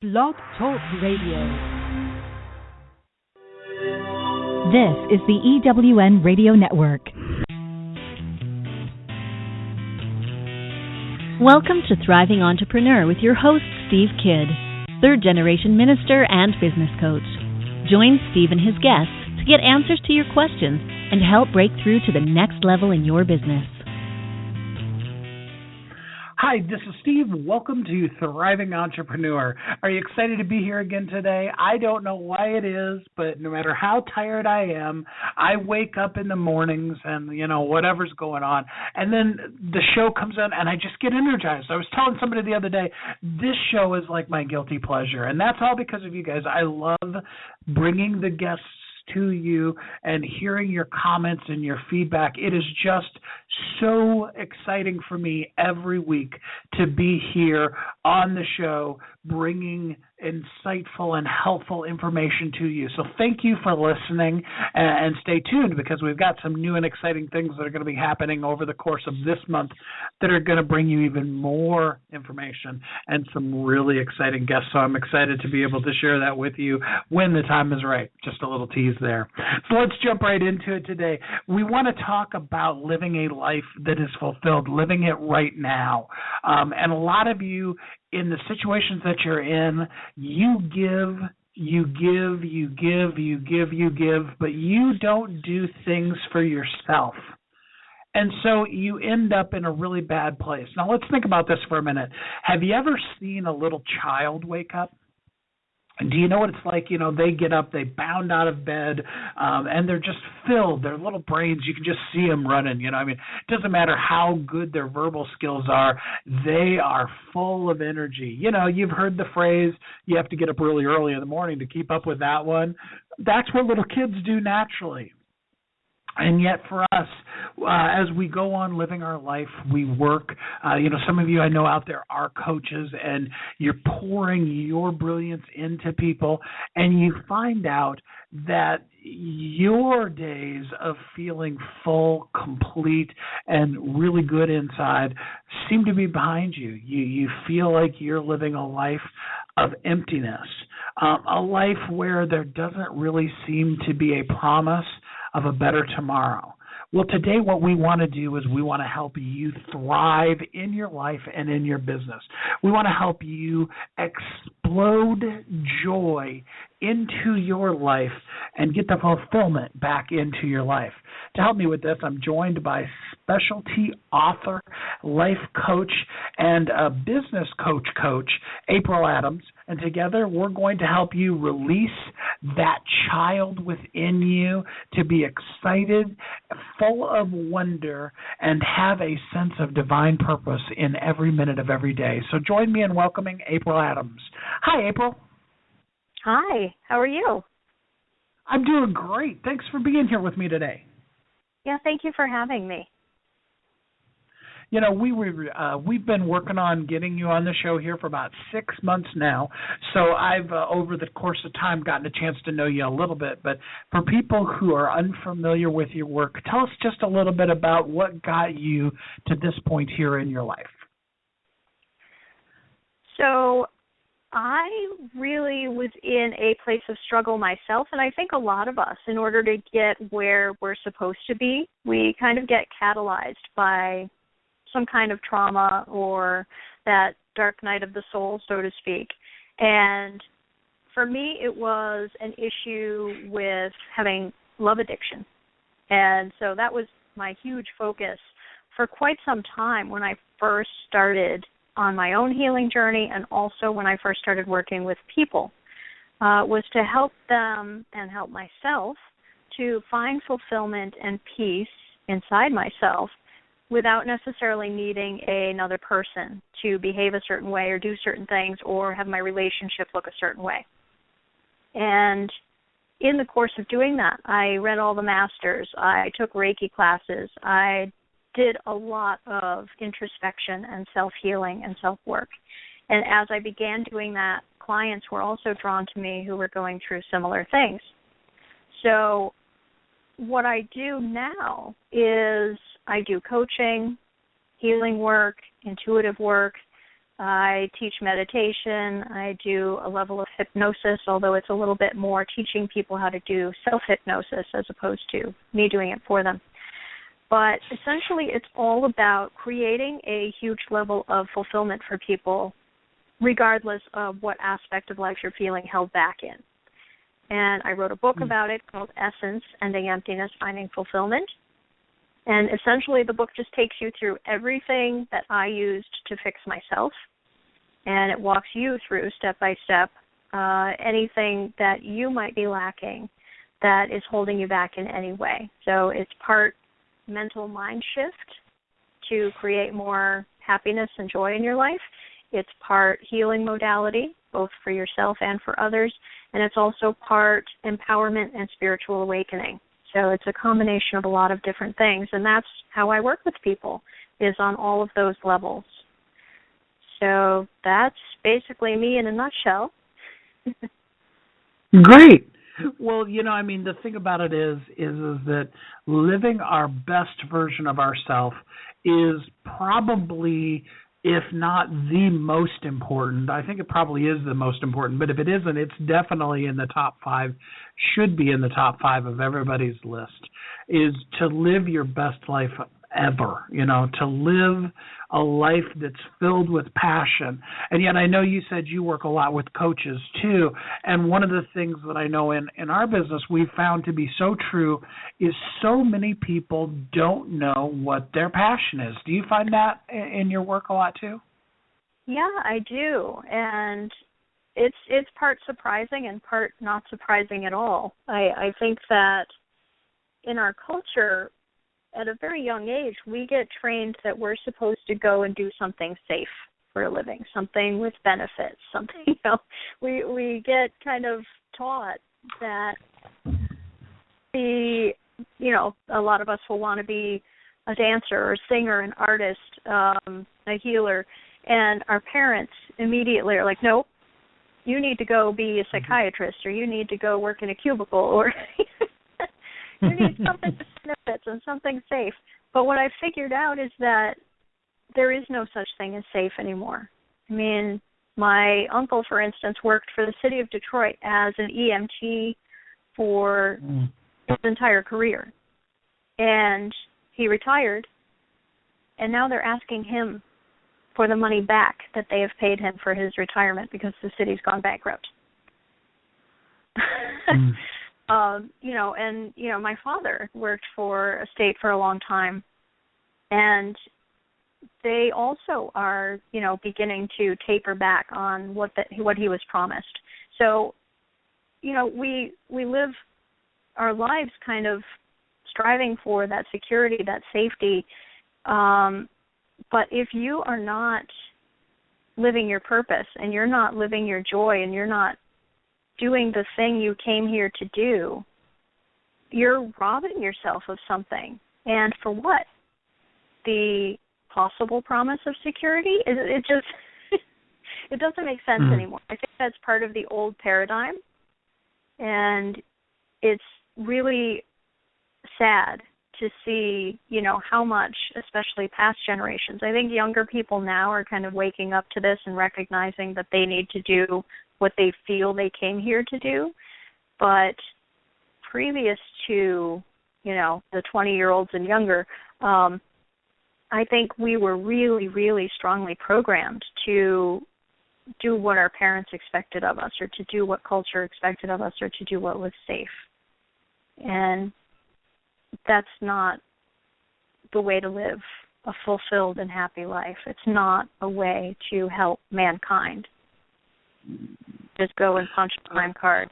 Blog Talk Radio. This is the EWN Radio Network. Welcome to Thriving Entrepreneur with your host, Steve Kidd, third-generation minister and business coach. Join Steve and his guests to get answers to your questions and help break through to the next level in your business. Hi, this is Steve. Welcome to Thriving Entrepreneur. Are you excited to be here again today? I don't know why it is, but no matter how tired I am, I wake up in the mornings and, whatever's going on, and then the show comes on and I just get energized. I was telling somebody the other day, this show is like my guilty pleasure, and that's all because of you guys. I love bringing the guests to you and hearing your comments and your feedback. It is just so exciting for me every week to be here on the show bringing insightful and helpful information to you. So thank you for listening, and stay tuned because we've got some new and exciting things that are going to be happening over the course of this month that are going to bring you even more information and some really exciting guests. So I'm excited to be able to share that with you when the time is right. Just a little tease there. So let's jump right into it today. We want to talk about living a life that is fulfilled, living it right now. And a lot of you in the situations that you're in, you give, but you don't do things for yourself. And so you end up in a really bad place. Now, let's think about this for a minute. Have you ever seen a little child wake up? Do you know what it's like? They get up, they bound out of bed, and they're just filled. Their little brains, you can just see them running. It doesn't matter how good their verbal skills are. They are full of energy. You've heard the phrase, you have to get up really early in the morning to keep up with that one. That's what little kids do naturally. And yet for us, as we go on living our life, we work. Some of you I know out there are coaches, and you're pouring your brilliance into people, and you find out that your days of feeling full, complete, and really good inside seem to be behind you. You feel like you're living a life of emptiness, a life where there doesn't really seem to be a promise of a better tomorrow. Well, today what we want to do is we want to help you thrive in your life and in your business. We want to help you explode joy into your life and get the fulfillment back into your life. To help me with this, I'm joined by specialty author, life coach, and a business coach, April Adams. And together we're going to help you release that child within you to be excited, full of wonder, and have a sense of divine purpose in every minute of every day. So join me in welcoming April Adams. Hi, April. Hi, how are you? I'm doing great. Thanks for being here with me today. Yeah, thank you for having me. We've been working on getting you on the show here for about 6 months now. So I've, over the course of time, gotten a chance to know you a little bit. But for people who are unfamiliar with your work, tell us just a little bit about what got you to this point here in your life. So I really was in a place of struggle myself, and I think a lot of us, in order to get where we're supposed to be, we kind of get catalyzed by some kind of trauma or that dark night of the soul, so to speak. And for me, it was an issue with having love addiction. And so that was my huge focus for quite some time when I first started on my own healing journey, and also when I first started working with people, was to help them and help myself to find fulfillment and peace inside myself without necessarily needing another person to behave a certain way or do certain things or have my relationship look a certain way. And in the course of doing that, I read all the masters, I took Reiki classes, I did a lot of introspection and self-healing and self-work. And as I began doing that, clients were also drawn to me who were going through similar things. So what I do now is I do coaching, healing work, intuitive work, I teach meditation. I do a level of hypnosis, although it's a little bit more teaching people how to do self-hypnosis as opposed to me doing it for them. But essentially, it's all about creating a huge level of fulfillment for people, regardless of what aspect of life you're feeling held back in. And I wrote a book about it called Essence, Ending Emptiness, Finding Fulfillment. And essentially, the book just takes you through everything that I used to fix myself, and it walks you through, step by step, anything that you might be lacking that is holding you back in any way. So it's part mental mind shift to create more happiness and joy in your life. It's part healing modality, both for yourself and for others, and it's also part empowerment and spiritual awakening. So it's a combination of a lot of different things, and that's how I work with people, is on all of those levels. So that's basically me in a nutshell. Great. Well, the thing about it is that living our best version of ourselves is probably, if not the most important, I think it probably is the most important, but if it isn't, it's definitely in the top 5, should be in the top 5 of everybody's list, is to live your best life ever, to live a life that's filled with passion. And yet I know you said you work a lot with coaches too, and one of the things that I know in our business we've found to be so true is so many people don't know what their passion is. Do you find that in your work a lot too? Yeah, I do. And it's part surprising and part not surprising at all. I think that in our culture, at a very young age, we get trained that we're supposed to go and do something safe for a living, something with benefits, something, we get kind of taught that a lot of us will want to be a dancer or a singer, an artist, a healer, and our parents immediately are like, nope, you need to go be a psychiatrist, or you need to go work in a cubicle, or you need something with benefits and something safe. But what I've figured out is that there is no such thing as safe anymore. I mean, my uncle, for instance, worked for the city of Detroit as an EMT for his entire career. And he retired, and now they're asking him for the money back that they have paid him for his retirement because the city's gone bankrupt. My father worked for a state for a long time, and they also are, beginning to taper back on what he was promised. So, we live our lives kind of striving for that security, that safety. But if you are not living your purpose, and you're not living your joy, and you're not doing the thing you came here to do, you're robbing yourself of something. And for what? The possible promise of security? It just it doesn't make sense anymore. I think that's part of the old paradigm, and it's really sad to see, how much, especially past generations. I think younger people now are kind of waking up to this and recognizing that they need to do what they feel they came here to do. But previous to, the 20-year-olds and younger, I think we were really, really strongly programmed to do what our parents expected of us, or to do what culture expected of us, or to do what was safe. And that's not the way to live a fulfilled and happy life. It's not a way to help mankind. Just go and punch a time card.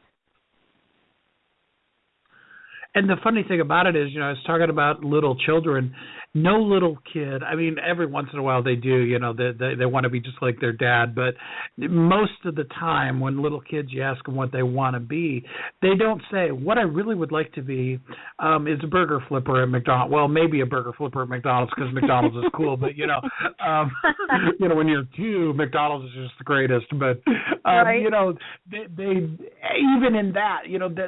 And the funny thing about it is, I was talking about little children. No little kid, I mean, every once in a while they do, they want to be just like their dad. But most of the time when little kids, you ask them what they want to be, they don't say, what I really would like to be is a burger flipper at McDonald's. Well, maybe a burger flipper at McDonald's because McDonald's is cool. But, when you're 2, McDonald's is just the greatest. But, right. they even in that,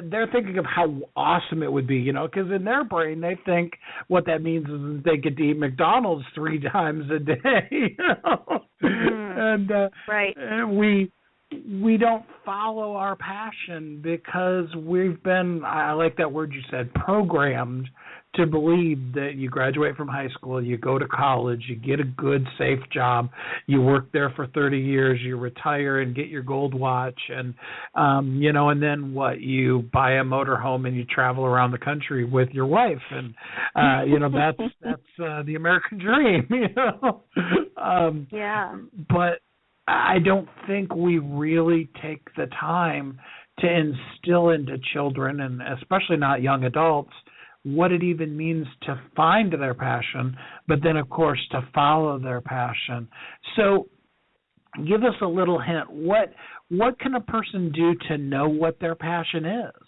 they're thinking of how awesome it would would be, because in their brain they think what that means is they get to eat McDonald's 3 times a day. And right. we don't follow our passion because we've been, I like that word you said, programmed to believe that you graduate from high school, you go to college, you get a good, safe job, you work there for 30 years, you retire and get your gold watch, and and then what? You buy a motorhome and you travel around the country with your wife, and that's the American dream, Yeah. But I don't think we really take the time to instill into children, and especially not young adults, what it even means to find their passion, but then, of course, to follow their passion. So give us a little hint. What can a person do to know what their passion is?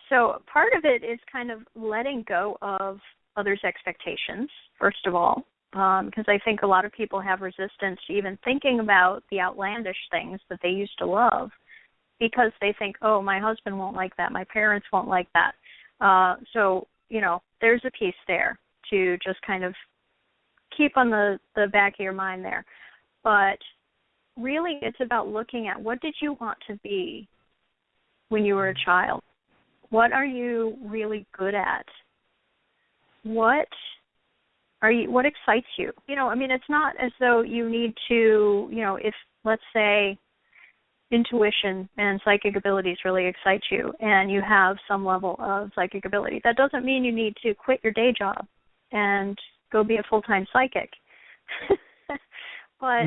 So part of it is kind of letting go of others' expectations, first of all, because I think a lot of people have resistance to even thinking about the outlandish things that they used to love, because they think, oh, my husband won't like that, my parents won't like that. So, there's a piece there to just kind of keep on the back of your mind there. But really it's about looking at, what did you want to be when you were a child? What are you really good at? What excites you? It's not as though you need to, if, let's say, intuition and psychic abilities really excite you and you have some level of psychic ability, that doesn't mean you need to quit your day job and go be a full-time psychic. But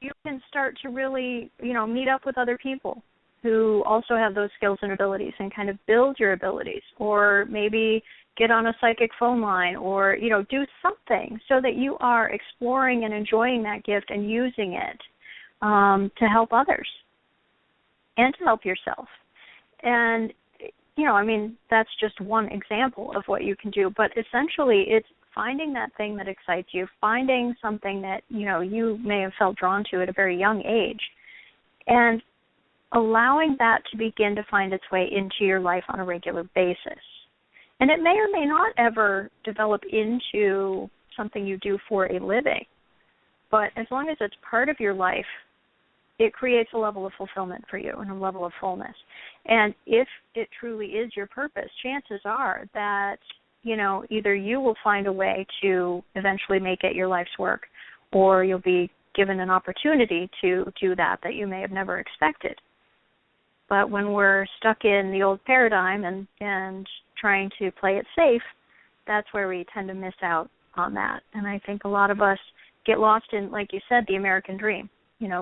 you can start to really, meet up with other people who also have those skills and abilities and kind of build your abilities, or maybe get on a psychic phone line, or, do something so that you are exploring and enjoying that gift and using it to help others and to help yourself. And, that's just one example of what you can do. But essentially, it's finding that thing that excites you, finding something that, you may have felt drawn to at a very young age, and allowing that to begin to find its way into your life on a regular basis. And it may or may not ever develop into something you do for a living. But as long as it's part of your life, it creates a level of fulfillment for you and a level of fullness. And if it truly is your purpose, chances are that, either you will find a way to eventually make it your life's work, or you'll be given an opportunity to do that you may have never expected. But when we're stuck in the old paradigm and trying to play it safe, that's where we tend to miss out on that. And I think a lot of us get lost in, like you said, the American dream.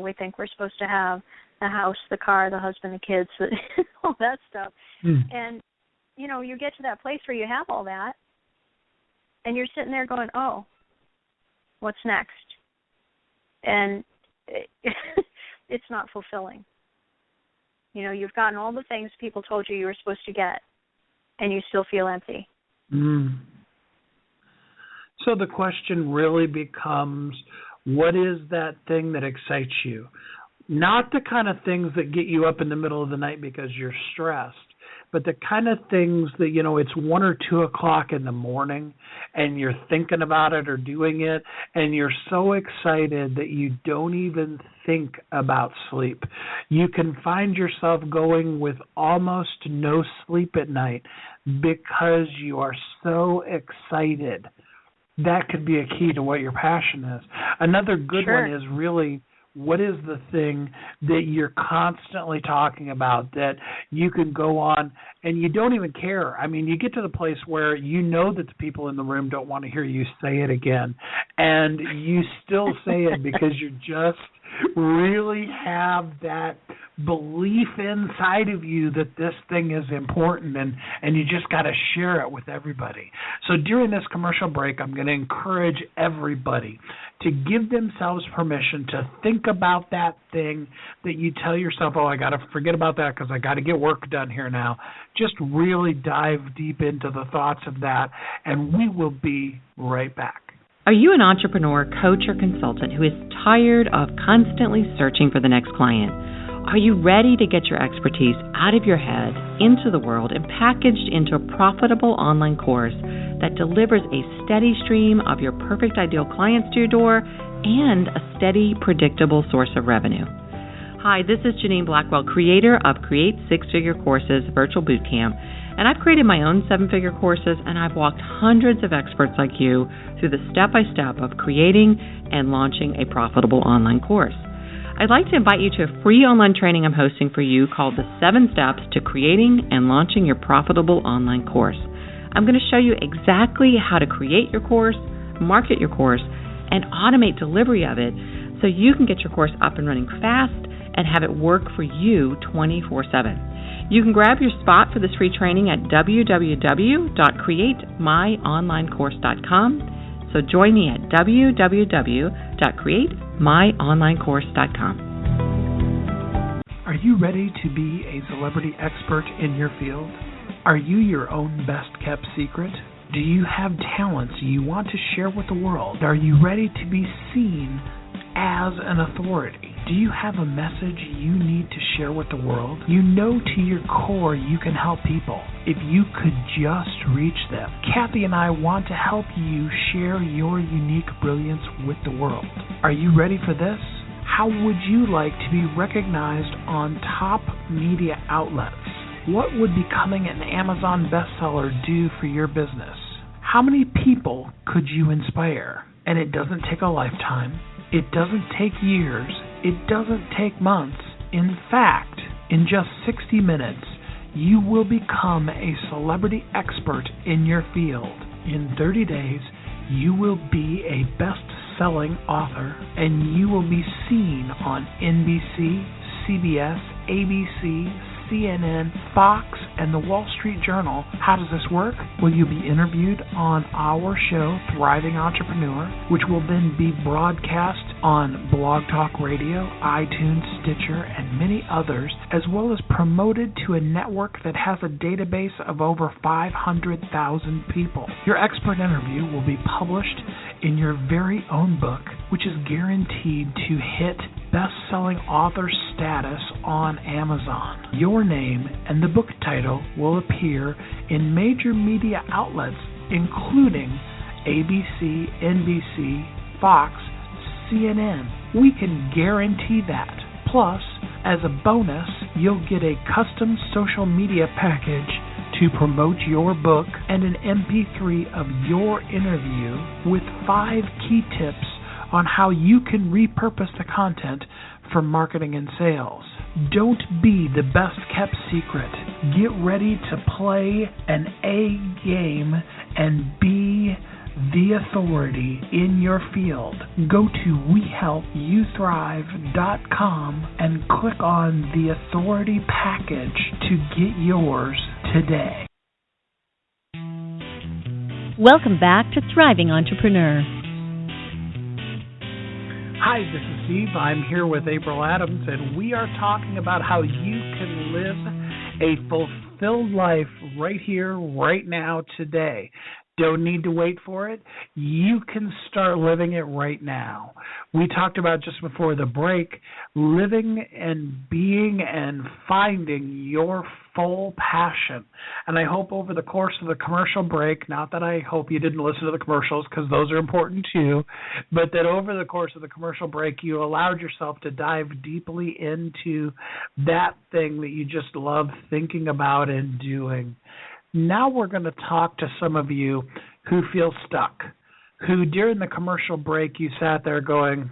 We think we're supposed to have the house, the car, the husband, the kids, all that stuff. And, you get to that place where you have all that, and you're sitting there going, oh, what's next? And it's not fulfilling. You've gotten all the things people told you were supposed to get, and you still feel empty. So the question really becomes, what is that thing that excites you? Not the kind of things that get you up in the middle of the night because you're stressed, but the kind of things that, it's 1 or 2 o'clock in the morning and you're thinking about it or doing it, and you're so excited that you don't even think about sleep. You can find yourself going with almost no sleep at night because you are so excited. That could be a key to what your passion is. Another good one is really, what is the thing that you're constantly talking about that you can go on and you don't even care? You get to the place where that the people in the room don't want to hear you say it again, and you still say it because you just really have that belief inside of you that this thing is important, and you just got to share it with everybody. So during this commercial break, I'm going to encourage everybody to give themselves permission to think about that thing that you tell yourself, oh, I got to forget about that because I got to get work done here now. Just really dive deep into the thoughts of that, and we will be right back. Are you an entrepreneur, coach, or consultant who is tired of constantly searching for the next client? Are you ready to get your expertise out of your head, into the world, and packaged into a profitable online course that delivers a steady stream of your perfect ideal clients to your door and a steady, predictable source of revenue? Hi, this is Janine Blackwell, creator of Create Six-Figure Courses Virtual Bootcamp, and I've created my own seven-figure courses, and I've walked hundreds of experts like you through the step-by-step of creating and launching a profitable online course. I'd like to invite you to a free online training I'm hosting for you called The 7 Steps to Creating and Launching Your Profitable Online Course. I'm going to show you exactly how to create your course, market your course, and automate delivery of it so you can get your course up and running fast and have it work for you 24/7. You can grab your spot for this free training at www.createmyonlinecourse.com. So join me at www.createmyonlinecourse.com. Are you ready to be a celebrity expert in your field? Are you your own best-kept secret? Do you have talents you want to share with the world? Are you ready to be seen as an authority? Do you have a message you need to share with the world? You know to your core you can help people if you could just reach them. Kathy and I want to help you share your unique brilliance with the world. Are you ready for this? How would you like to be recognized on top media outlets? What would becoming an Amazon bestseller do for your business? How many people could you inspire? And it doesn't take a lifetime. It doesn't take years. It doesn't take months. In fact, in just 60 minutes, you will become a celebrity expert in your field. In 30 days, you will be a best-selling author, and you will be seen on NBC, CBS, ABC, CNN, Fox, and the Wall Street Journal. How does this work? Well, you'll be interviewed on our show, Thriving Entrepreneur, which will then be broadcast on Blog Talk Radio, iTunes, Stitcher, and many others, as well as promoted to a network that has a database of over 500,000 people. Your expert interview will be published in your very own book, which is guaranteed to hit best-selling author status on Amazon. Your name and the book title will appear in major media outlets, including ABC, NBC, Fox, CNN. We can guarantee that. Plus, as a bonus, you'll get a custom social media package to promote your book and an MP3 of your interview with 5 key tips on how you can repurpose the content for marketing and sales. Don't be the best-kept secret. Get ready to play an A game and be the authority in your field. Go to WeHelpYouThrive.com and click on the authority package to get yours today. Welcome back to Thriving Entrepreneur. Hi, this is Steve. I'm here with April Adams, and we are talking about how you can live a fulfilled life right here, right now, today. Don't need to wait for it. You can start living it right now. We talked about just before the break, living and being and finding your full passion. And I hope over the course of the commercial break, not that I hope you didn't listen to the commercials because those are important too, but that over the course of the commercial break, you allowed yourself to dive deeply into that thing that you just love thinking about and doing. Now we're going to talk to some of you who feel stuck, who during the commercial break you sat there going,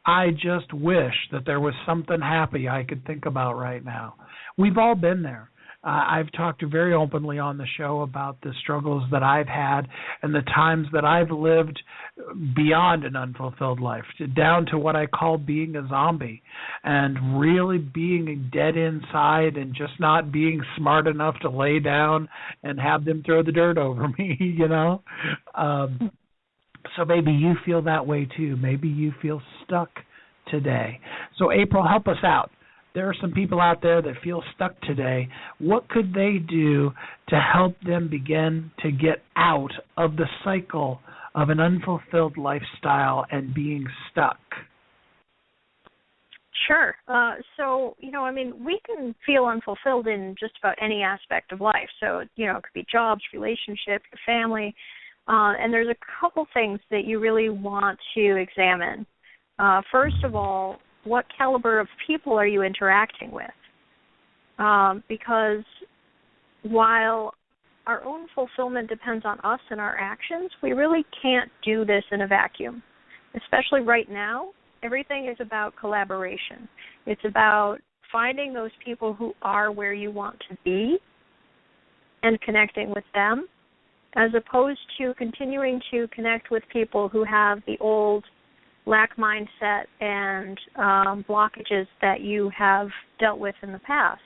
I just wish that there was something happy I could think about right now. We've all been there. I've talked very openly on the show about the struggles that I've had and the times that I've lived beyond an unfulfilled life, down to what I call being a zombie and really being dead inside and just not being smart enough to lay down and have them throw the dirt over me, you know? So maybe you feel that way too. Maybe you feel stuck today. So April, help us out. There are some people out there that feel stuck today. What could they do to help them begin to get out of the cycle of an unfulfilled lifestyle and being stuck? Sure. So, we can feel unfulfilled in just about any aspect of life. So, it could be jobs, relationship, your family. And there's a couple things that you really want to examine. First of all, what caliber of people are you interacting with? Because while our own fulfillment depends on us and our actions, we really can't do this in a vacuum. Especially right now, everything is about collaboration. It's about finding those people who are where you want to be and connecting with them, as opposed to continuing to connect with people who have the old lack mindset and blockages that you have dealt with in the past.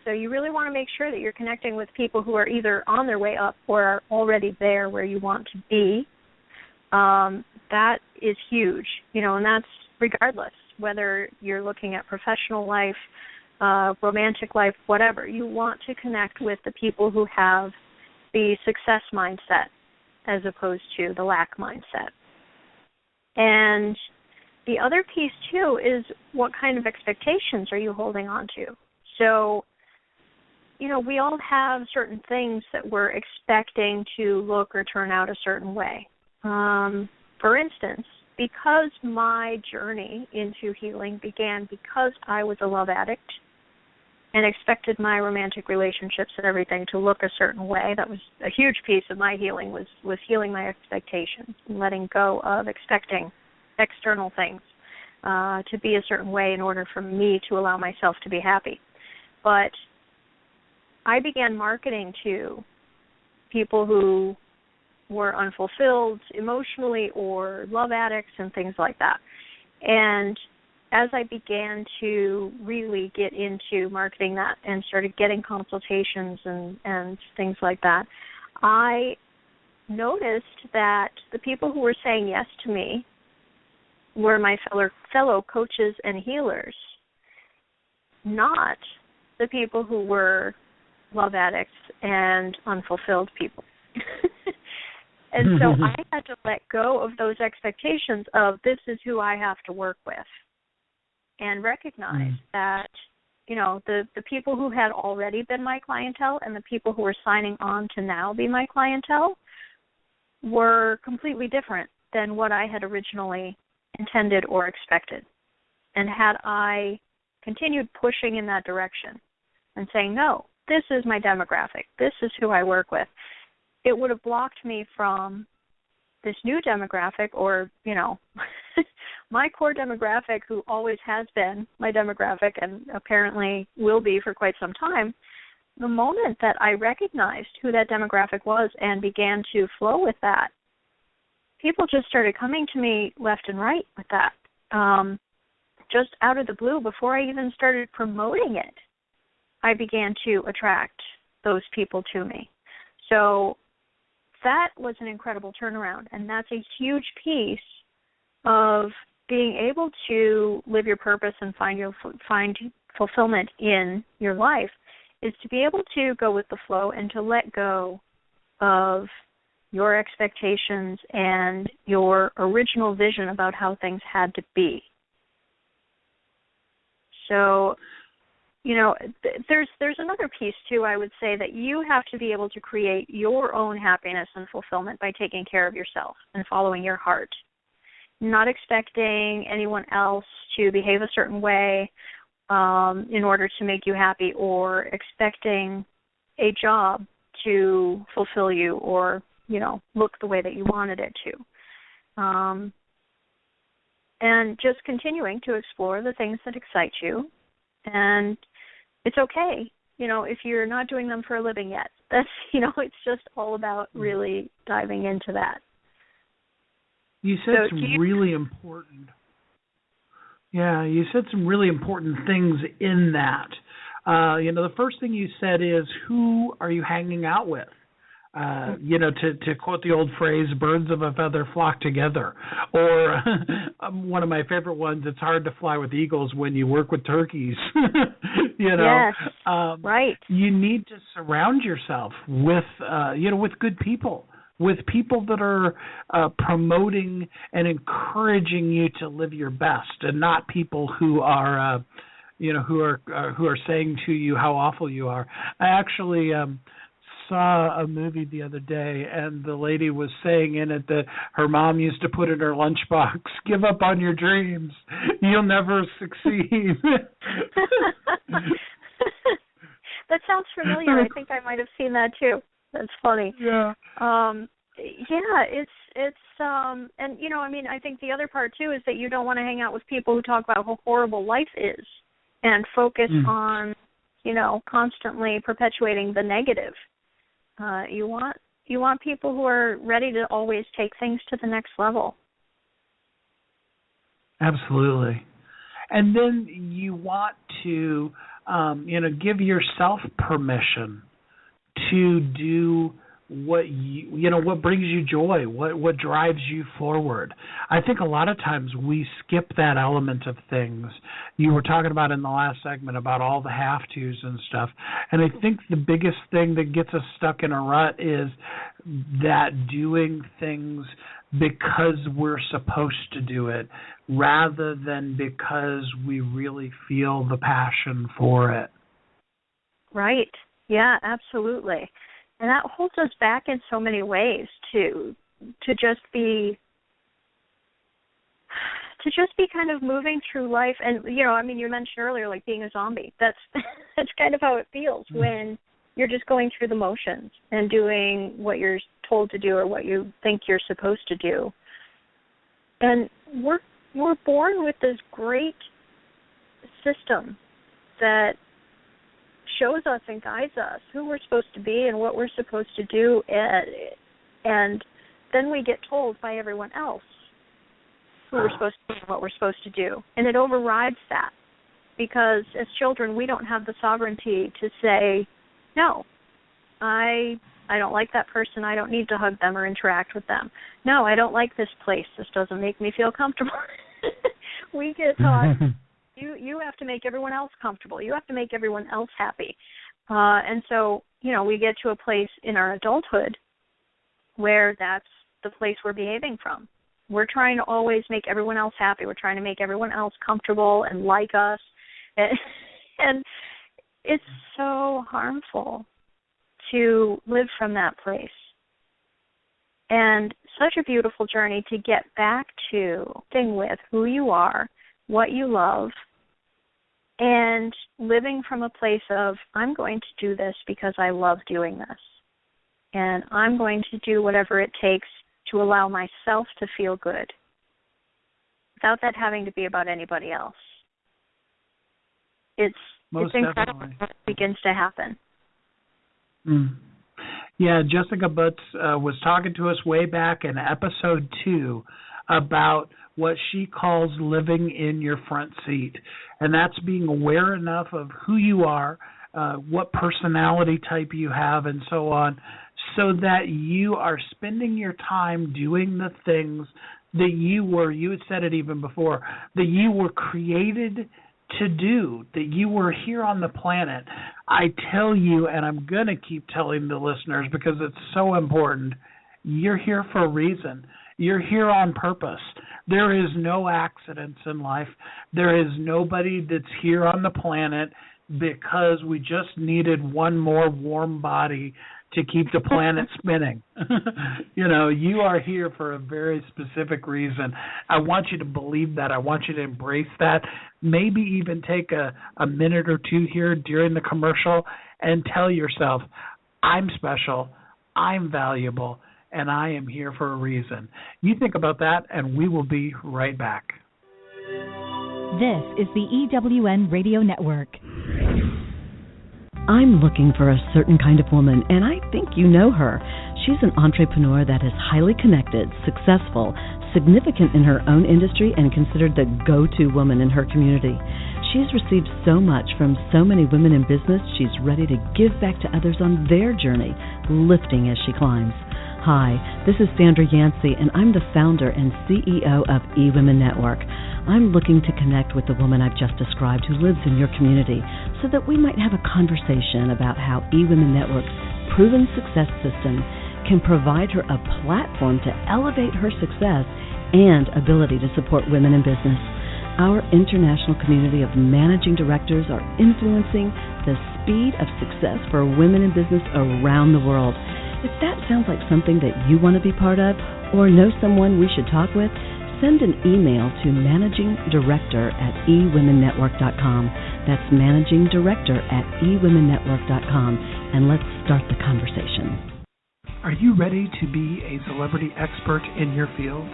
So you really want to make sure that you're connecting with people who are either on their way up or are already there where you want to be. That is huge, and that's regardless whether you're looking at professional life, romantic life, whatever. You want to connect with the people who have the success mindset as opposed to the lack mindset. And the other piece, too, is what kind of expectations are you holding on to? So, we all have certain things that we're expecting to look or turn out a certain way. For instance, because my journey into healing began because I was a love addict and expected my romantic relationships and everything to look a certain way, that was a huge piece of my healing, was healing my expectations and letting go of expecting external things to be a certain way in order for me to allow myself to be happy. But I began marketing to people who were unfulfilled emotionally or love addicts and things like that. And as I began to really get into marketing that and started getting consultations and things like that, I noticed that the people who were saying yes to me were my fellow coaches and healers, not the people who were love addicts and unfulfilled people. And so I had to let go of those expectations of this is who I have to work with and recognize that, the people who had already been my clientele and the people who were signing on to now be my clientele were completely different than what I had originally intended or expected. And had I continued pushing in that direction and saying, no, this is my demographic, this is who I work with, it would have blocked me from this new demographic or, my core demographic, who always has been my demographic and apparently will be for quite some time. The moment that I recognized who that demographic was and began to flow with that, people just started coming to me left and right with that, just out of the blue. Before I even started promoting it, I began to attract those people to me. So that was an incredible turnaround, and that's a huge piece of being able to live your purpose and find fulfillment in your life, is to be able to go with the flow and to let go of your expectations and your original vision about how things had to be. So, there's another piece, too, I would say, that you have to be able to create your own happiness and fulfillment by taking care of yourself and following your heart, not expecting anyone else to behave a certain way in order to make you happy, or expecting a job to fulfill you or, look the way that you wanted it to. And just continuing to explore the things that excite you. And it's okay, if you're not doing them for a living yet. That's, it's just all about really diving into that. You said some really important. Yeah, you said some really important things in that. The first thing you said is, who are you hanging out with? To quote the old phrase, birds of a feather flock together. Or one of my favorite ones, it's hard to fly with eagles when you work with turkeys. Yes, right. You need to surround yourself with, with good people, with people that are promoting and encouraging you to live your best, and not people who are who are saying to you how awful you are. I actually saw a movie the other day, and the lady was saying in it that her mom used to put in her lunchbox, "Give up on your dreams. You'll never succeed." That sounds familiar. I think I might have seen that too. That's funny. Yeah. It's and I think the other part too is that you don't want to hang out with people who talk about how horrible life is and focus on, constantly perpetuating the negative. You want people who are ready to always take things to the next level. Absolutely. And then you want to, give yourself permission to do what what brings you joy, what drives you forward. I think a lot of times we skip that element of things. You were talking about in the last segment about all the have-tos and stuff, and I think the biggest thing that gets us stuck in a rut is that doing things because we're supposed to do it rather than because we really feel the passion for it. Right. Yeah, absolutely. And that holds us back in so many ways to just be kind of moving through life. And you mentioned earlier, like being a zombie. That's kind of how it feels when you're just going through the motions and doing what you're told to do or what you think you're supposed to do. And we're born with this great system that shows us and guides us who we're supposed to be and what we're supposed to do, and then we get told by everyone else who we're supposed to be and what we're supposed to do, and it overrides that, because as children we don't have the sovereignty to say, no, I don't like that person, I don't need to hug them or interact with them. No, I don't like this place, this doesn't make me feel comfortable. We get taught, You have to make everyone else comfortable. You have to make everyone else happy. And so, we get to a place in our adulthood where that's the place we're behaving from. We're trying to always make everyone else happy. We're trying to make everyone else comfortable and like us. And it's so harmful to live from that place. And such a beautiful journey to get back to staying with who you are, what you love, and living from a place of, I'm going to do this because I love doing this. And I'm going to do whatever it takes to allow myself to feel good without that having to be about anybody else. It's incredible when it begins to happen. Yeah, Jessica Butts was talking to us way back in episode 2 about what she calls living in your front seat. And that's being aware enough of who you are, what personality type you have, and so on, so that you are spending your time doing the things that you had said it even before, that you were created to do, that you were here on the planet. I tell you, and I'm going to keep telling the listeners because it's so important, you're here for a reason. You're here on purpose. There is no accidents in life. There is nobody that's here on the planet because we just needed one more warm body to keep the planet spinning. You are here for a very specific reason. I want you to believe that. I want you to embrace that. Maybe even take a minute or two here during the commercial and tell yourself, I'm special, I'm valuable, and I am here for a reason. You think about that, and we will be right back. This is the EWN Radio Network. I'm looking for a certain kind of woman, and I think you know her. She's an entrepreneur that is highly connected, successful, significant in her own industry, and considered the go-to woman in her community. She's received so much from so many women in business, she's ready to give back to others on their journey, lifting as she climbs. Hi, this is Sandra Yancey, and I'm the founder and CEO of eWomen Network. I'm looking to connect with the woman I've just described who lives in your community so that we might have a conversation about how eWomen Network's proven success system can provide her a platform to elevate her success and ability to support women in business. Our international community of managing directors are influencing the speed of success for women in business around the world. If that sounds like something that you want to be part of or know someone we should talk with, send an email to managingdirector@eWomenNetwork.com. That's managingdirector@eWomenNetwork.com, and let's start the conversation. Are you ready to be a celebrity expert in your field?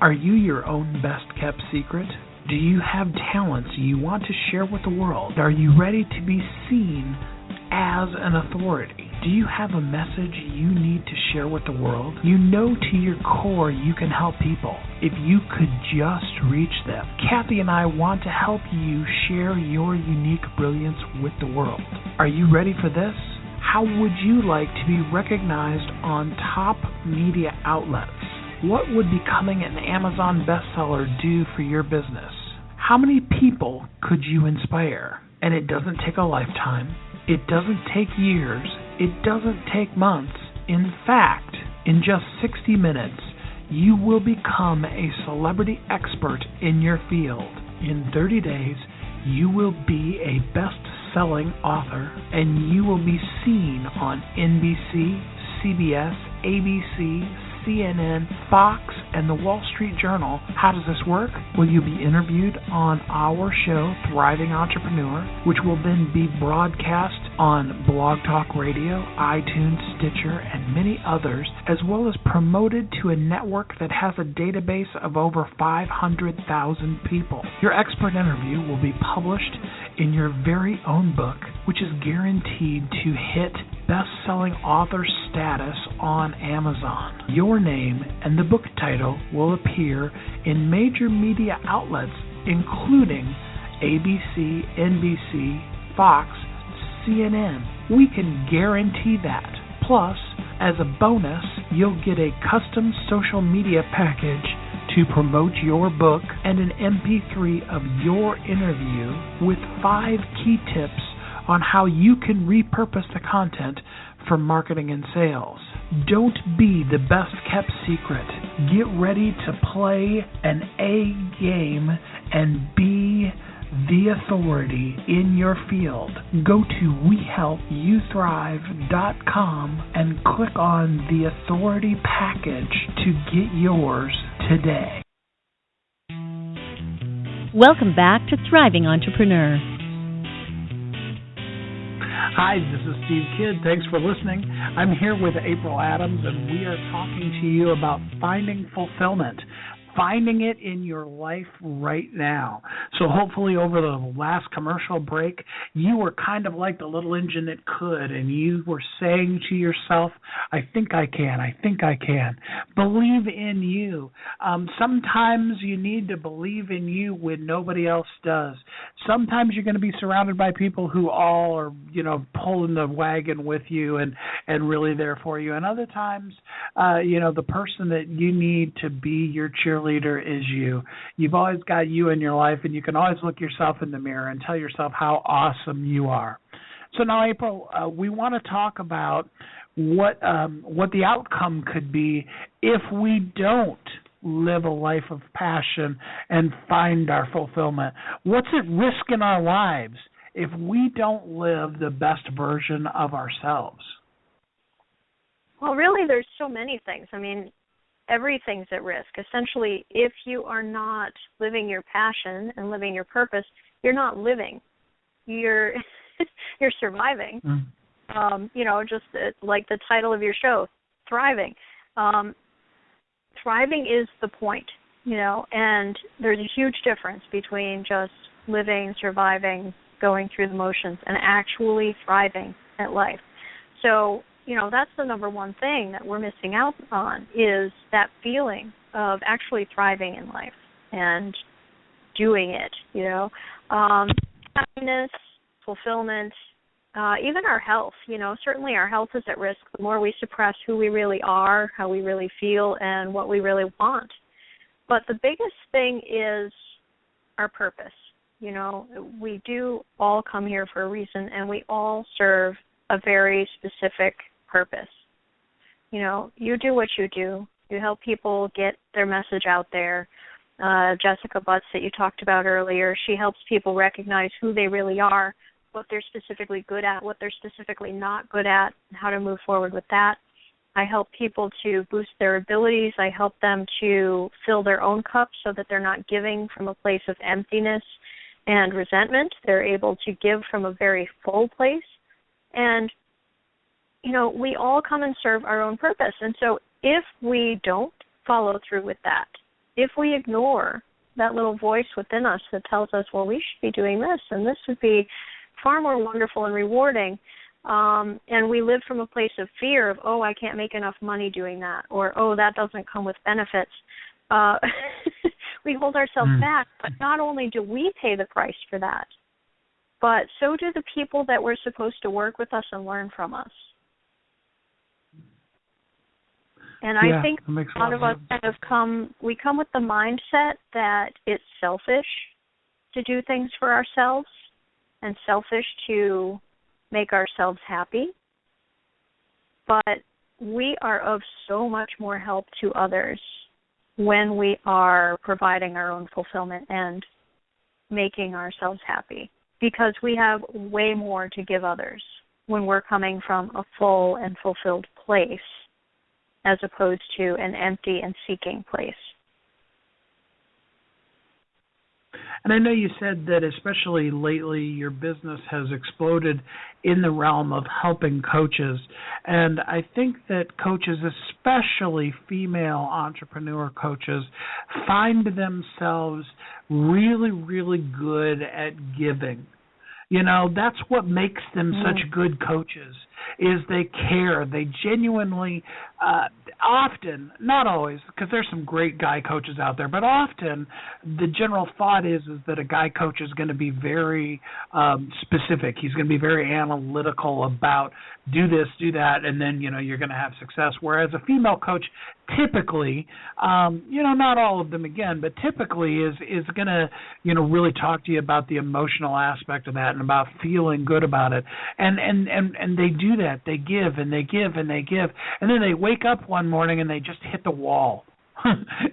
Are you your own best-kept secret? Do you have talents you want to share with the world? Are you ready to be seen as an authority? Do you have a message you need to share with the world? You know to your core you can help people if you could just reach them. Kathy and I want to help you share your unique brilliance with the world. Are you ready for this? How would you like to be recognized on top media outlets? What would becoming an Amazon bestseller do for your business? How many people could you inspire? And it doesn't take a lifetime. It doesn't take years. It doesn't take months. In fact, in just 60 minutes, you will become a celebrity expert in your field. In 30 days, you will be a best-selling author, and you will be seen on NBC, CBS, ABC, CNN, Fox, and the Wall Street Journal. How does this work? Well, you'll be interviewed on our show, Thriving Entrepreneur, which will then be broadcast on Blog Talk Radio, iTunes, Stitcher, and many others, as well as promoted to a network that has a database of over 500,000 people. Your expert interview will be published in your very own book, which is guaranteed to hit best-selling author status on Amazon. Your name and the book title will appear in major media outlets, including ABC, NBC, Fox, CNN. We can guarantee that. Plus, as a bonus, you'll get a custom social media package to promote your book and an MP3 of your interview with 5 key tips on how you can repurpose the content for marketing and sales. Don't be the best-kept secret. Get ready to play an A game and be the authority in your field. Go to WeHelpYouThrive.com and click on the authority package to get yours today. Welcome back to Thriving Entrepreneur. Hi, this is Steve Kidd. Thanks for listening. I'm here with April Adams, and we are talking to you about finding fulfillment. Finding it in your life right now. So hopefully over the last commercial break, you were kind of like the little engine that could, and you were saying to yourself, I think I can, I think I can. Believe in you. Sometimes you need to believe in you when nobody else does. Sometimes you're going to be surrounded by people who all are, pulling the wagon with you and really there for you. And other times, the person that you need to be your cheerleader is you. You've always got you in your life, and you can always look yourself in the mirror and tell yourself how awesome you are. So now, April, we want to talk about what the outcome could be if we don't live a life of passion and find our fulfillment. What's at risk in our lives if we don't live the best version of ourselves? Well, really, there's so many things. I mean, everything's at risk. Essentially, if you are not living your passion and living your purpose, you're not living. You're you're surviving. Just like the title of your show, Thriving. Thriving is the point, and there's a huge difference between just living, surviving, going through the motions, and actually thriving at life. So, that's the number one thing that we're missing out on is that feeling of actually thriving in life and doing it, happiness, fulfillment, even our health, certainly our health is at risk the more we suppress who we really are, how we really feel, and what we really want. But the biggest thing is our purpose. We do all come here for a reason, and we all serve a very specific purpose. you do what you do. You help people get their message out there. Jessica Butts that you talked about earlier, she helps people recognize who they really are, what they're specifically good at, what they're specifically not good at, and how to move forward with that. I help people to boost their abilities. I help them to fill their own cup so that they're not giving from a place of emptiness and resentment. They're able to give from a very full place. And, we all come and serve our own purpose. And so if we don't follow through with that, if we ignore that little voice within us that tells us, well, we should be doing this, and this would be far more wonderful and rewarding, and we live from a place of fear of, oh, I can't make enough money doing that, or, oh, that doesn't come with benefits, we hold ourselves back. But not only do we pay the price for that, but so do the people that we're supposed to work with us and learn from us. And I think a lot of us come with the mindset that it's selfish to do things for ourselves and selfish to make ourselves happy. But we are of so much more help to others when we are providing our own fulfillment and making ourselves happy, because we have way more to give others when we're coming from a full and fulfilled place, as opposed to an empty and seeking place. And I know you said that especially lately your business has exploded in the realm of helping coaches. And I think that coaches, especially female entrepreneur coaches, find themselves really, really good at giving. That's what makes them such good coaches, is they care. They genuinely, often, not always, because there's some great guy coaches out there, but often the general thought is that a guy coach is going to be very specific. He's going to be very analytical about do this, do that, and then, you're going to have success. Whereas a female coach typically, not all of them again, but typically is going to, really talk to you about the emotional aspect of that and about feeling good about it. And they do that. They give and they give and they give. And then they wake up one morning and they just hit the wall.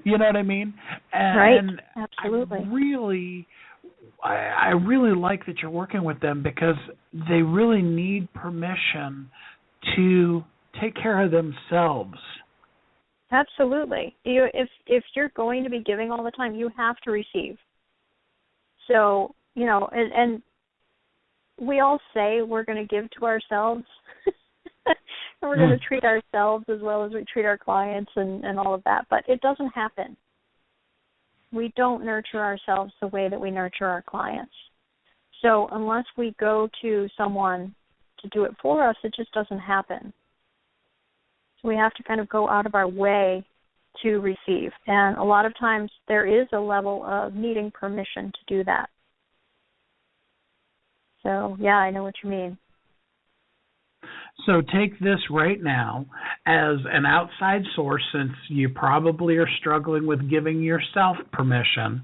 You know what I mean? Right. Absolutely. I really like that you're working with them, because they really need permission to take care of themselves. Absolutely. If you're going to be giving all the time, you have to receive. So, and we all say we're going to give to ourselves, and we're going to treat ourselves as well as we treat our clients and all of that, but it doesn't happen. We don't nurture ourselves the way that we nurture our clients. So unless we go to someone to do it for us, it just doesn't happen. So we have to kind of go out of our way to receive. And a lot of times there is a level of needing permission to do that. So, yeah, I know what you mean. So take this right now as an outside source, since you probably are struggling with giving yourself permission.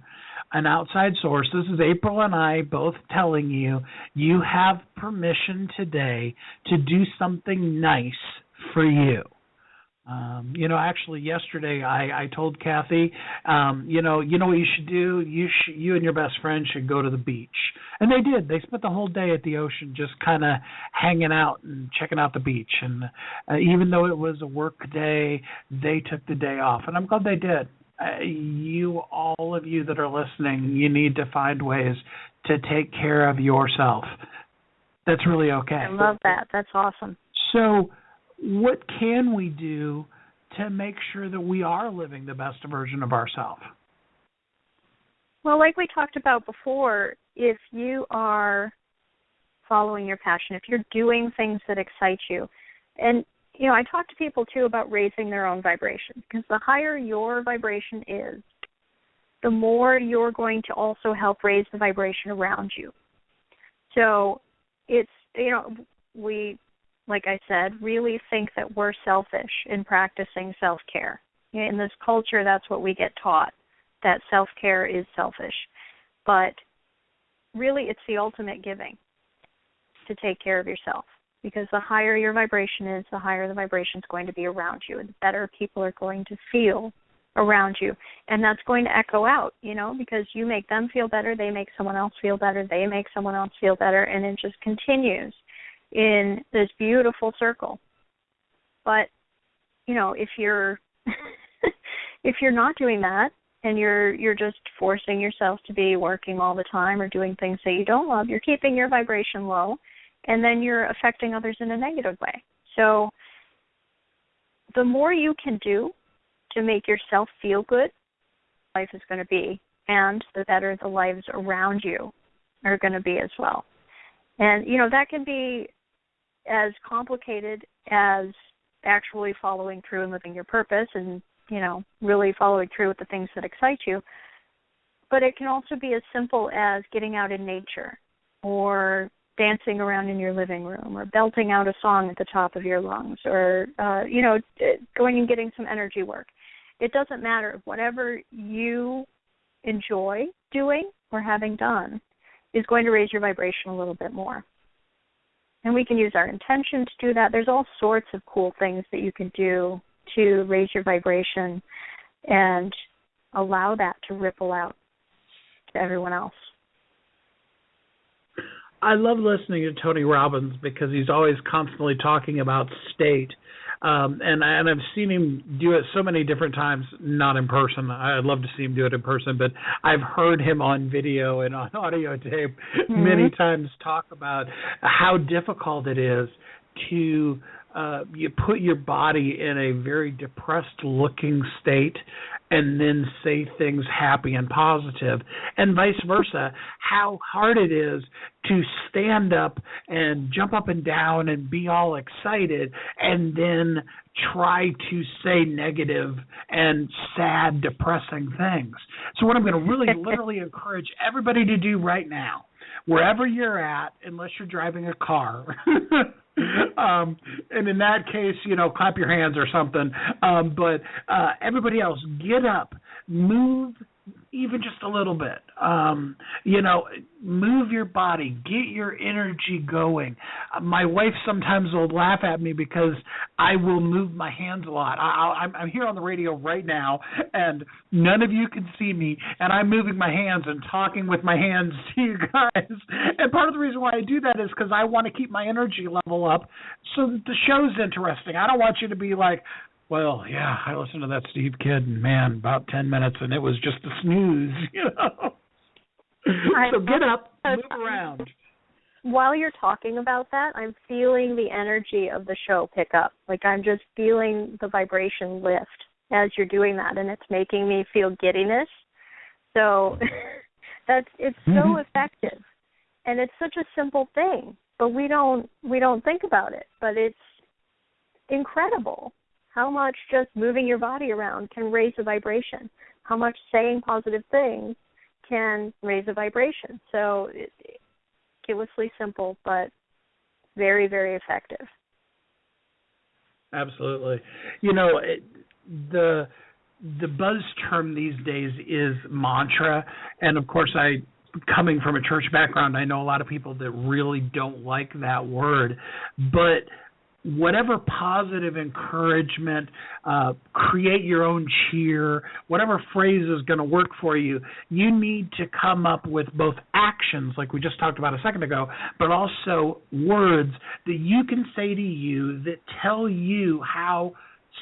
An outside source. This is April and I both telling you, you have permission today to do something nice for you. Actually yesterday I told Kathy, you know what you should do? You and your best friend should go to the beach. And they did. They spent the whole day at the ocean just kind of hanging out and checking out the beach. And even though it was a work day, they took the day off. And I'm glad they did. All of you that are listening, you need to find ways to take care of yourself. That's really okay. I love that. That's awesome. So what can we do to make sure that we are living the best version of ourselves? Well, like we talked about before, if you are following your passion, if you're doing things that excite you, and, I talk to people, too, about raising their own vibration, because the higher your vibration is, the more you're going to also help raise the vibration around you. So it's, we, like I said, really think that we're selfish in practicing self-care. In this culture, that's what we get taught, that self-care is selfish. But really, it's the ultimate giving, to take care of yourself. because the higher your vibration is, the higher the vibration is going to be around you, and the better people are going to feel around you. And that's going to echo out, because you make them feel better, they make someone else feel better, they make someone else feel better, and it just continues in this beautiful circle. But, if you're if you're not doing that, and you're just forcing yourself to be working all the time or doing things that you don't love, you're keeping your vibration low, and then you're affecting others in a negative way. So the more you can do to make yourself feel good, life is going to be, and the better the lives around you are going to be as well. And, that can be as complicated as actually following through and living your purpose and, really following through with the things that excite you. But it can also be as simple as getting out in nature or dancing around in your living room or belting out a song at the top of your lungs or, going and getting some energy work. It doesn't matter. Whatever you enjoy doing or having done is going to raise your vibration a little bit more. And we can use our intention to do that. There's all sorts of cool things that you can do to raise your vibration and allow that to ripple out to everyone else. I love listening to Tony Robbins because he's always constantly talking about state. And I've seen him do it so many different times, not in person. I'd love to see him do it in person, but I've heard him on video and on audio tape many times talk about how difficult it is to you put your body in a very depressed-looking state and then say things happy and positive, and vice versa, how hard it is to stand up and jump up and down and be all excited and then try to say negative and sad, depressing things. So what I'm going to really literally encourage everybody to do right now, wherever you're at, unless you're driving a car, and in that case, clap your hands or something. But everybody else, get up, move even just a little bit. Move your body, get your energy going. My wife sometimes will laugh at me because I will move my hands a lot. I'm here on the radio right now, and none of you can see me, and I'm moving my hands and talking with my hands to you guys. And part of the reason why I do that is because I want to keep my energy level up so that the show's interesting. I don't want you to be like, well, yeah, I listened to that Steve Kidd, and man, about 10 minutes, and it was just a snooze, So get up, move around. While you're talking about that, I'm feeling the energy of the show pick up. Like I'm just feeling the vibration lift as you're doing that, and it's making me feel giddiness. So it's so effective, and it's such a simple thing, but we don't think about it. But it's incredible how much just moving your body around can raise the vibration, how much saying positive things can raise the vibration. So it's ridiculously simple, but very, very effective. Absolutely. The buzz term these days is mantra, and of course coming from a church background, I know a lot of people that really don't like that word, but whatever positive encouragement, create your own cheer, whatever phrase is going to work for you, you need to come up with both actions, like we just talked about a second ago, but also words that you can say to you that tell you how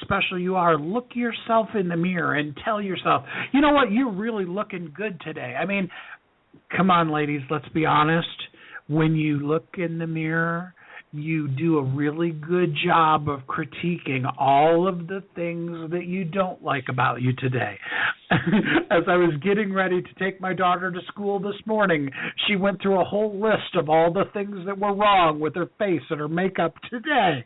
special you are. Look yourself in the mirror and tell yourself, you know what, you're really looking good today. I mean, come on, ladies, let's be honest. When you look in the mirror, you do a really good job of critiquing all of the things that you don't like about you today. As I was getting ready to take my daughter to school this morning, she went through a whole list of all the things that were wrong with her face and her makeup today.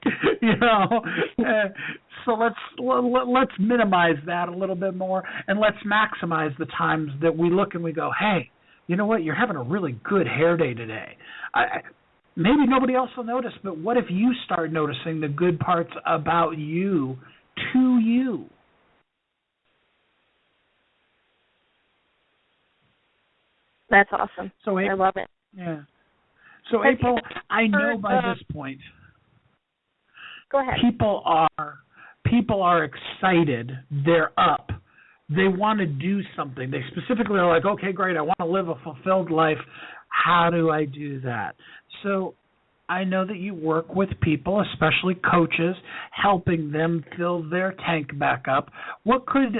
So let's minimize that a little bit more, and let's maximize the times that we look and we go, hey, you know what, you're having a really good hair day today. Maybe nobody else will notice, but what if you start noticing the good parts about you to you? That's awesome. So, I love it. Yeah. So, April, I know by this point. Go ahead. People are excited. They're up. They want to do something. They specifically are like, okay, great, I want to live a fulfilled life. How do I do that? So I know that you work with people, especially coaches, helping them fill their tank back up. What could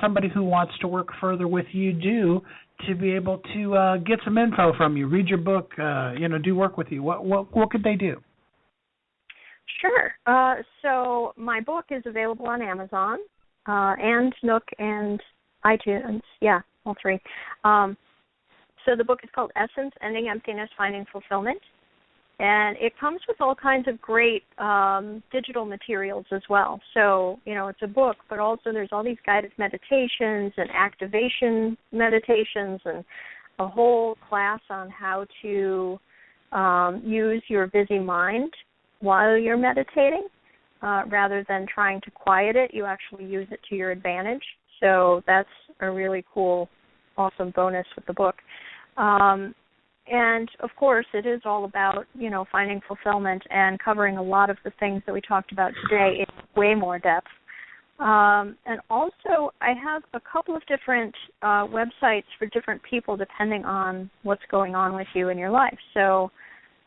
somebody who wants to work further with you do to be able to get some info from you, read your book, do work with you? What could they do? Sure. So my book is available on Amazon and Nook and iTunes. Yeah, all three. So the book is called Essence, Ending Emptiness, Finding Fulfillment. And it comes with all kinds of great digital materials as well. So, it's a book, but also there's all these guided meditations and activation meditations and a whole class on how to use your busy mind while you're meditating. Rather than trying to quiet it, you actually use it to your advantage. So that's a really cool, awesome bonus with the book. And, of course, it is all about, finding fulfillment and covering a lot of the things that we talked about today in way more depth. And also, I have a couple of different websites for different people depending on what's going on with you in your life. So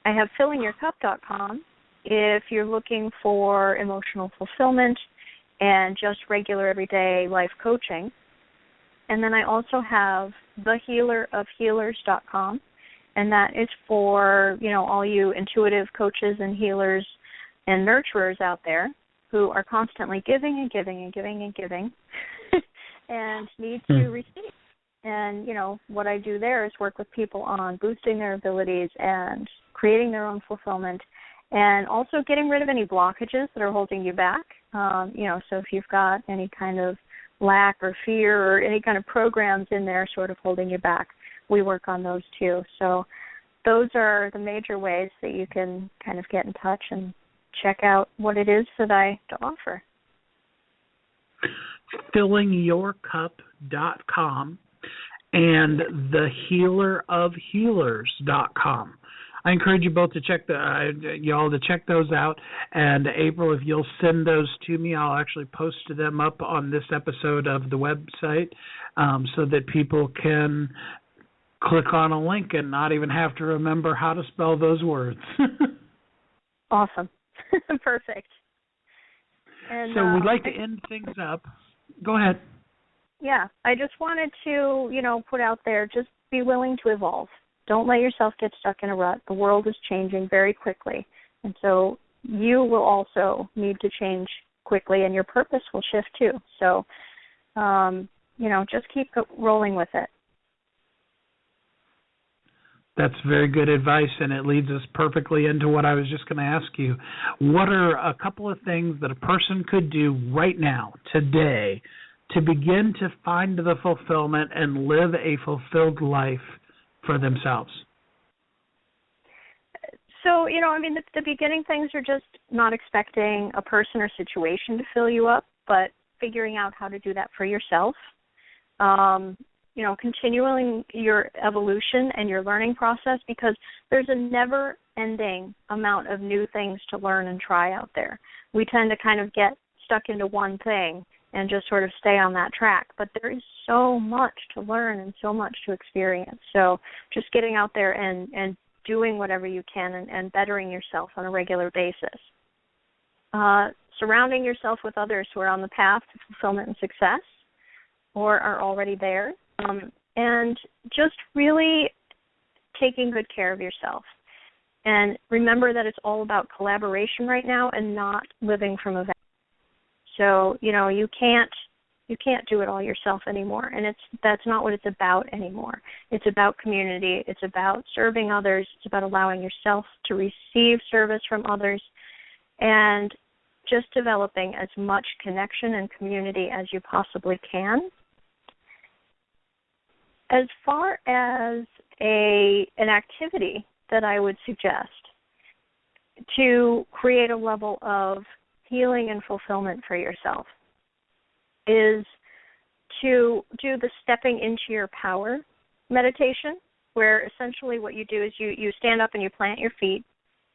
I have fillingyourcup.com if you're looking for emotional fulfillment and just regular everyday life coaching. And then I also have thehealerofhealers.com. And that is for, all you intuitive coaches and healers and nurturers out there who are constantly giving and giving and giving and giving and need to receive. And, what I do there is work with people on boosting their abilities and creating their own fulfillment and also getting rid of any blockages that are holding you back. So if you've got any kind of lack or fear or any kind of programs in there sort of holding you back, we work on those too. So those are the major ways that you can kind of get in touch and check out what it is that I have to offer. Fillingyourcup.com and thehealerofhealers.com. I encourage you both to check check those out. And April, if you'll send those to me, I'll actually post them up on this episode of the website so that people can click on a link and not even have to remember how to spell those words. Awesome. Perfect. And, so we'd like to end things up. Go ahead. Yeah, I just wanted to, put out there, just be willing to evolve. Don't let yourself get stuck in a rut. The world is changing very quickly. And so you will also need to change quickly, and your purpose will shift too. So, just keep rolling with it. That's very good advice, and it leads us perfectly into what I was just going to ask you. What are a couple of things that a person could do right now, today, to begin to find the fulfillment and live a fulfilled life for themselves? So, the beginning things are just not expecting a person or situation to fill you up, but figuring out how to do that for yourself. Continuing your evolution and your learning process, because there's a never-ending amount of new things to learn and try out there. We tend to kind of get stuck into one thing and just sort of stay on that track, but there is so much to learn and so much to experience. So just getting out there and doing whatever you can and bettering yourself on a regular basis. Surrounding yourself with others who are on the path to fulfillment and success or are already there. And just really taking good care of yourself. And remember that it's all about collaboration right now and not living from a vacuum. So, you can't do it all yourself anymore. And that's not what it's about anymore. It's about community. It's about serving others. It's about allowing yourself to receive service from others and just developing as much connection and community as you possibly can. As far as an activity that I would suggest to create a level of healing and fulfillment for yourself is to do the stepping into your power meditation, where essentially what you do is you stand up and you plant your feet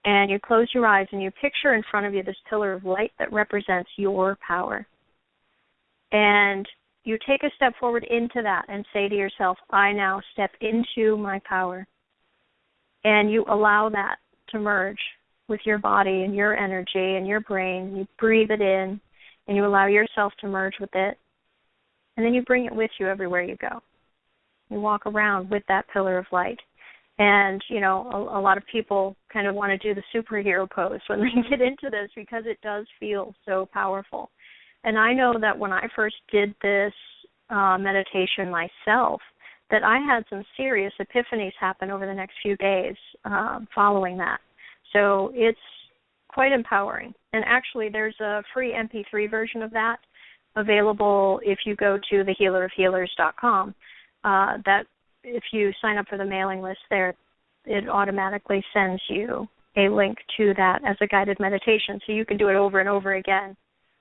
And you close your eyes and you picture in front of you this pillar of light that represents your power. And you take a step forward into that and say to yourself, I now step into my power. And you allow that to merge with your body and your energy and your brain. You breathe it in and you allow yourself to merge with it. And then you bring it with you everywhere you go. You walk around with that pillar of light. And, you know, a lot of people kind of want to do the superhero pose when they get into this because it does feel so powerful. And I know that when I first did this meditation myself, that I had some serious epiphanies happen over the next few days following that. So it's quite empowering. And actually, there's a free MP3 version of that available if you go to thehealerofhealers.com. That if you sign up for the mailing list there, it automatically sends you a link to that as a guided meditation. So you can do it over and over again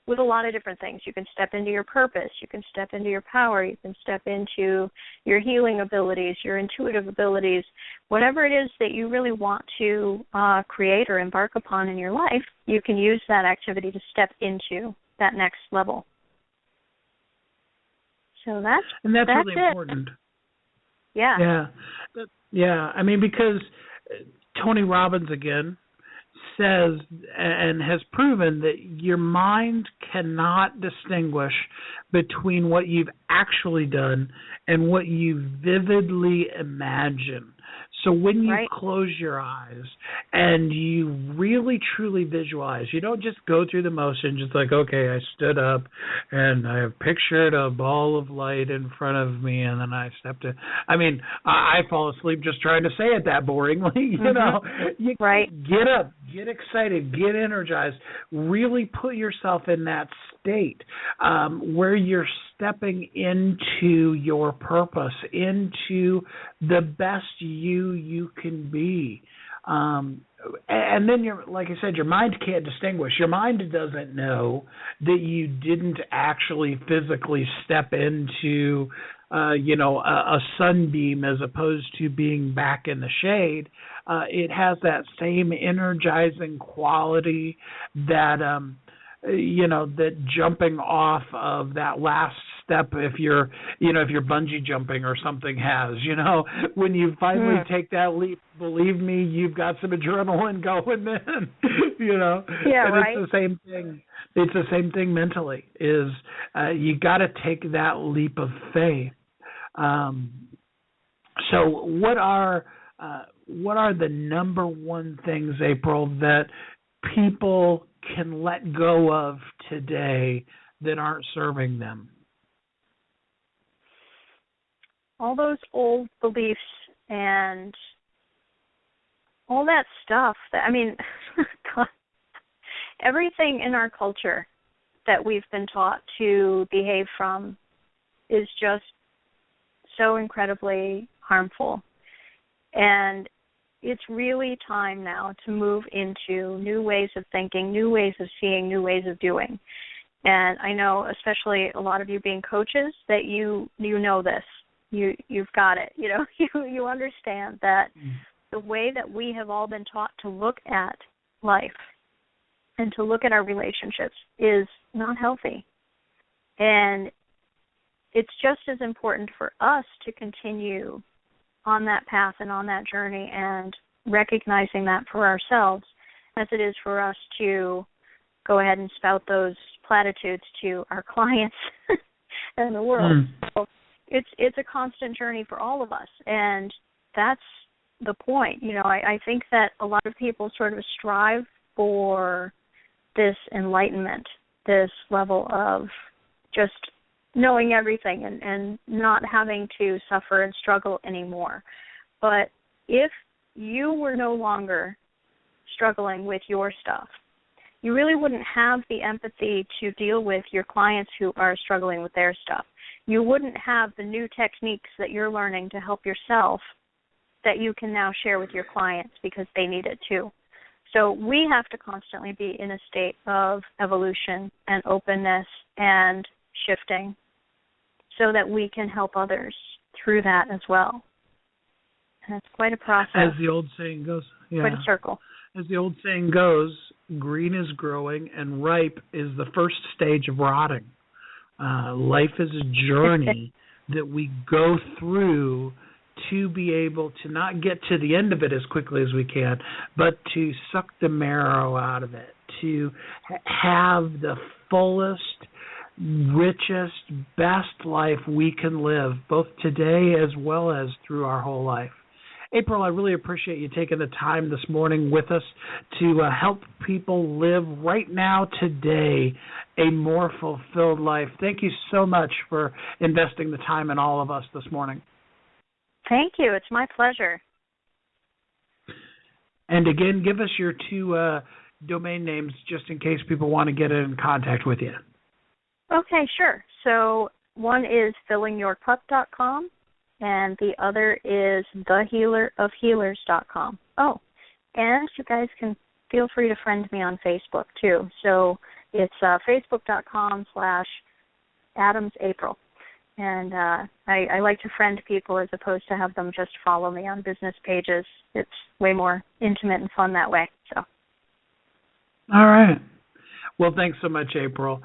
with a lot of different things. You can step into your purpose. You can step into your power. You can step into your healing abilities, your intuitive abilities, whatever it is that you really want to create or embark upon in your life, you can use that activity to step into that next level. So that's really it. important. Yeah. Yeah. I mean, because Tony Robbins, again, says and has proven that your mind cannot distinguish between what you've actually done and what you vividly imagine. So when you close your eyes and you really truly visualize, you don't just go through the motion, just like, okay, I stood up and I have pictured a ball of light in front of me and then I stepped in. I mean, I fall asleep just trying to say it that boringly, you know. You get up, get excited, get energized, really put yourself in that state where you're stepping into your purpose, into the best you can be. And then, like I said, your mind can't distinguish. Your mind doesn't know that you didn't actually physically step into, a sunbeam as opposed to being back in the shade. It has that same energizing quality that, that jumping off of that last step, if you're bungee jumping or something has, when you finally take that leap, believe me, you've got some adrenaline going then, It's the same thing. It's the same thing mentally is you got to take that leap of faith. So what are the number one things, April, that people can let go of today that aren't serving them? All those old beliefs and all that stuff. God, everything in our culture that we've been taught to behave from is just so incredibly harmful. And it's really time now to move into new ways of thinking, new ways of seeing, new ways of doing. And I know, especially a lot of you being coaches, that you know this. You've got it. You understand that the way that we have all been taught to look at life and to look at our relationships is not healthy. And it's just as important for us to continue on that path and on that journey and recognizing that for ourselves as it is for us to go ahead and spout those platitudes to our clients and the world. So it's a constant journey for all of us, and that's the point. I think that a lot of people sort of strive for this enlightenment, this level of just knowing everything and not having to suffer and struggle anymore. But if you were no longer struggling with your stuff, you really wouldn't have the empathy to deal with your clients who are struggling with their stuff. You wouldn't have the new techniques that you're learning to help yourself that you can now share with your clients because they need it too. So we have to constantly be in a state of evolution and openness and shifting so that we can help others through that as well. And it's quite a process. As the old saying goes, quite a circle. As the old saying goes, green is growing and ripe is the first stage of rotting. Life is a journey that we go through to be able to not get to the end of it as quickly as we can, but to suck the marrow out of it, to have the fullest, richest, best life we can live, both today as well as through our whole life. April, I really appreciate you taking the time this morning with us to help people live right now, today, a more fulfilled life. Thank you so much for investing the time in all of us this morning. Thank you. It's my pleasure. And again, give us your two domain names just in case people want to get in contact with you. Okay, sure. So one is fillingyourcup.com, and the other is thehealerofhealers.com. Oh, and you guys can feel free to friend me on Facebook, too. So it's facebook.com/AdamsApril. And I like to friend people as opposed to have them just follow me on business pages. It's way more intimate and fun that way. So. All right. Well, thanks so much, April.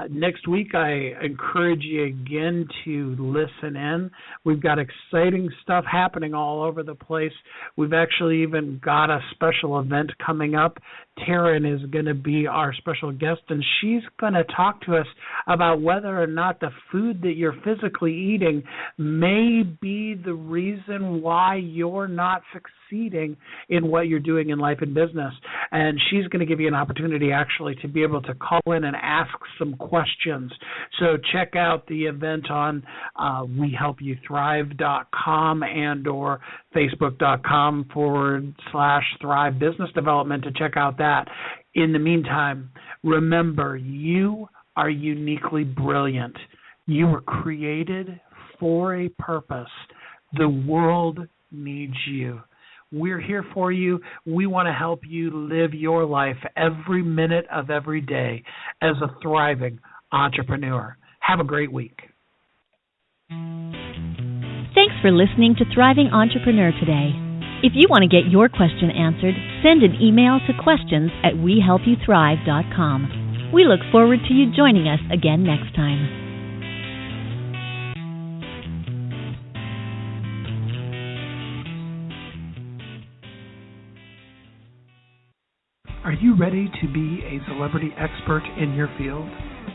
Next week, I encourage you again to listen in. We've got exciting stuff happening all over the place. We've actually even got a special event coming up. Taryn is going to be our special guest, and she's going to talk to us about whether or not the food that you're physically eating may be the reason why you're not succeeding in what you're doing in life and business. And she's going to give you an opportunity actually to be able to call in and ask some questions. So check out the event on wehelpyouthrive.com and or facebook.com/Thrive Business Development to check out that. In the meantime, remember, you are uniquely brilliant. You were created for a purpose. The world needs you. We're here for you. We want to help you live your life every minute of every day as a thriving entrepreneur. Have a great week. Thanks for listening to Thriving Entrepreneur today. If you want to get your question answered, send an email to questions@wehelpyouthrive.com. We look forward to you joining us again next time. Are you ready to be a celebrity expert in your field?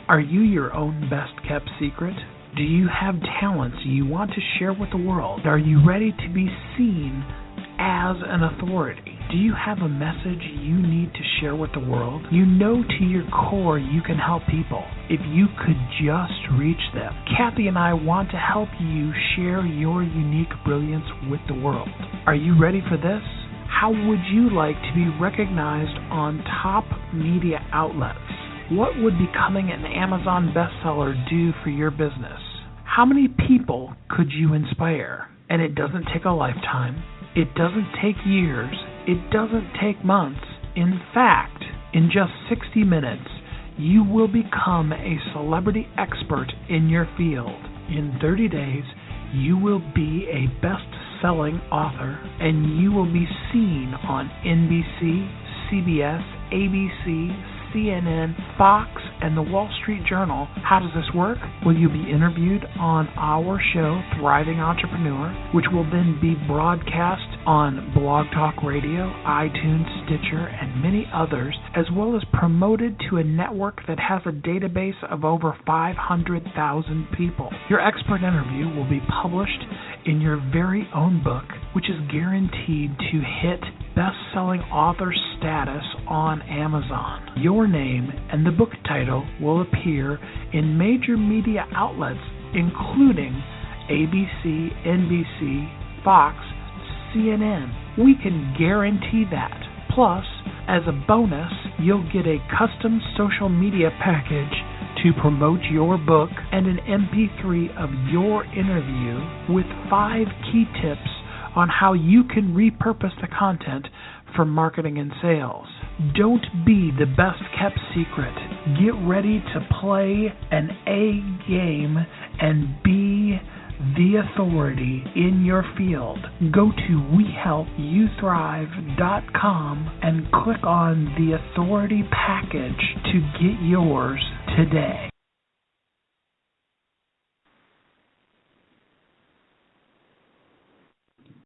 Are you your own best-kept secret? Do you have talents you want to share with the world? Are you ready to be seen as an authority? Do you have a message you need to share with the world? You know to your core you can help people if you could just reach them. Kathy and I want to help you share your unique brilliance with the world. Are you ready for this? How would you like to be recognized on top media outlets? What would becoming an Amazon bestseller do for your business? How many people could you inspire? And it doesn't take a lifetime. It doesn't take years. It doesn't take months. In fact, in just 60 minutes, you will become a celebrity expert in your field. In 30 days, you will be a best-selling author, and you will be seen on NBC, CBS, ABC, CNN, Fox, and the Wall Street Journal. How does this work? Well, you'll be interviewed on our show, Thriving Entrepreneur, which will then be broadcast on Blog Talk Radio, iTunes, Stitcher, and many others, as well as promoted to a network that has a database of over 500,000 people. Your expert interview will be published in your very own book, which is guaranteed to hit best-selling author status on Amazon. Your name and the book title will appear in major media outlets, including ABC, NBC, Fox, CNN. We can guarantee that. Plus, as a bonus, you'll get a custom social media package to promote your book and an MP3 of your interview with 5 key tips on how you can repurpose the content for marketing and sales. Don't be the best-kept secret. Get ready to play an A game and be the authority in your field, go to WeHelpYouThrive.com and click on the authority package to get yours today.